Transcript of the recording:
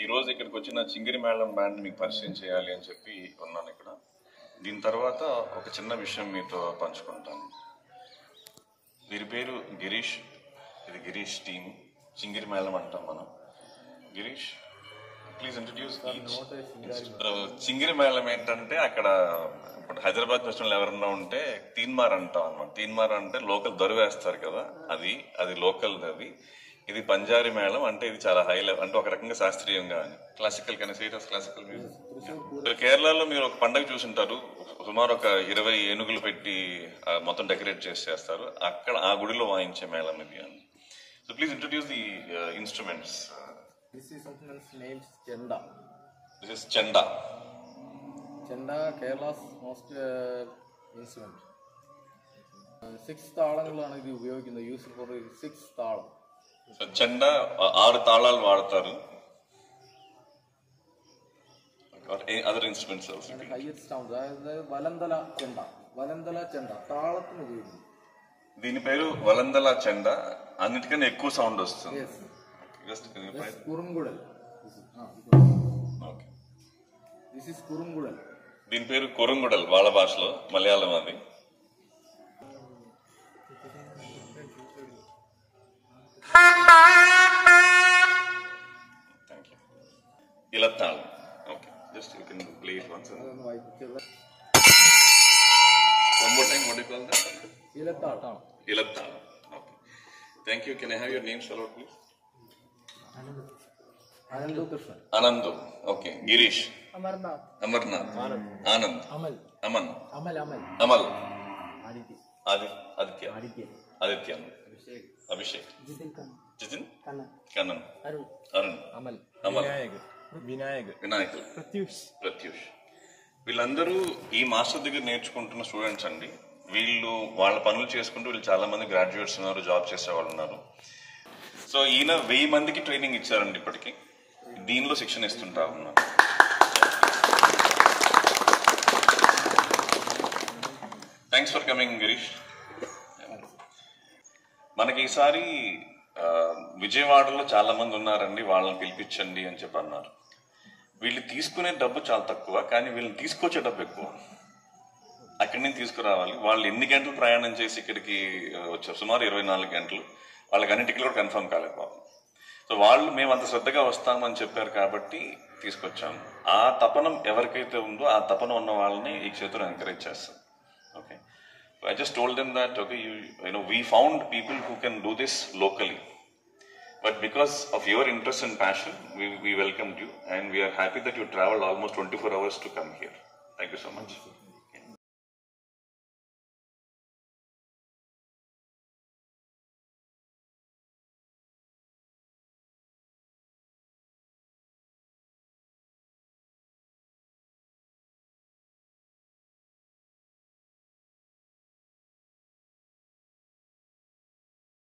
ఈరోజు ఇక్కడికి వచ్చిన చింగిరి మేళం బ్యాండ్ మీకు పరిచయం చేయాలి అని చెప్పి ఉన్నాను ఇక్కడ. దీని తర్వాత ఒక చిన్న విషయం మీతో పంచుకుంటాను. వీరి పేరు గిరీష్. ఇది గిరీష్ టీమ్. చింగిరి మేళం అంటాం మనం. Girish, please introduce. చింగిరి మేళం ఏంటంటే అక్కడ ఇప్పుడు హైదరాబాద్ ఫెస్టివల్ ఎవరన్నా ఉంటే తీన్మార్ అంటాం అన్నమాట. తీన్మార్ అంటే లోకల్ దొరివేస్తారు కదా, అది లోకల్. ఇది పంజారీ మేళం. అంటే ఇది చాలా హై లెవెల్, అంటే ఒక రకంగా శాస్త్రీయంగా క్లాసికల్ కానీ స్టేటస్ క్లాసికల్ మ్యూజిక్. కేరళలో మీరు ఒక పండుగ చూసుంటారు, సుమారు ఒక 20 ఏనుగులు పెట్టి మొత్తం డెకరేట్ చేస్తారు. అక్కడ ఆ గుడిలో వాయించే మేళం ఇది అని. So please introduce the instruments. This instrument named Chenda. This is Chenda. Chenda, Kerala's most instrument. 6 తాళంగాలను ఇది ఉపయోగిస్తుంది. యూస్ ఫర్ 6 తాళం. సో చెండా 6 తాళాలు వాడతారు. Other instruments also. Highest sound అതായത് వలందల చెండ తాళత్తును ఉపయోగిస్తుంది. దీని పేరు వలందల చెండా. అన్నిటికన్నా ఎక్కువ సౌండ్ వస్తుంది. కురుంగుడల్. This is kurumkuzhal. దీని పేరు కురుంగుడల్ వాళ్ళ భాషలో, మలయాళం అది. Thank you. Elathalam. Okay, just you can play it once. One more time, what do you call that? Elathalam. Elathalam. Okay. Thank you. Can I have your names followed, please? Anandu Krishna. Anandu. Okay. Girish. Amarnath. Anand. Amal. Aman. Amal. Aditya. Abhishek. Jitin. Kanan. Arun. Amal. Vinayak. Pratyush. వీళ్ళందరూ ఈ master దగ్గర నేర్చుకుంటున్న students అండి. వీళ్ళు వాళ్ళ పనులు చేసుకుంటూ వీళ్ళు చాలా మంది గ్రాడ్యుయేట్స్ ఉన్నారు, జాబ్ చేసే వాళ్ళు ఉన్నారు. సో ఈయన 1000 మందికి ట్రైనింగ్ ఇచ్చారండి ఇప్పటికి. దీనిలో శిక్షణ ఇస్తుంటా ఉన్నారు. Thanks for coming Girish. మనకి ఈసారి విజయవాడలో చాలా మంది ఉన్నారండి, వాళ్ళని పిలిపించండి అని చెప్పి అన్నారు. వీళ్ళు తీసుకునే డబ్బు చాలా తక్కువ, కానీ వీళ్ళని తీసుకొచ్చే డబ్బు ఎక్కువ. అక్కడి నుంచి తీసుకురావాలి. వాళ్ళు ఎన్ని గంటలు ప్రయాణం చేసి ఇక్కడికి వచ్చారు? సుమారు 24 గంటలు. వాళ్ళకి అన్ని టికెట్లు కూడా కన్ఫర్మ్ కాలేకపోవాలి. సో వాళ్ళు మేము అంత శ్రద్ధగా వస్తామని చెప్పారు కాబట్టి తీసుకొచ్చాము. ఆ తపనం ఎవరికైతే ఉందో ఆ తపన ఉన్న వాళ్ళని ఈ క్షేత్రం ఎంకరేజ్ చేస్తాం. Okay, I just told them that okay, we found people who can do this locally. But because of your interest and passion, we welcomed you, and we are happy that you traveled almost 24 hours to come here. Thank you so much.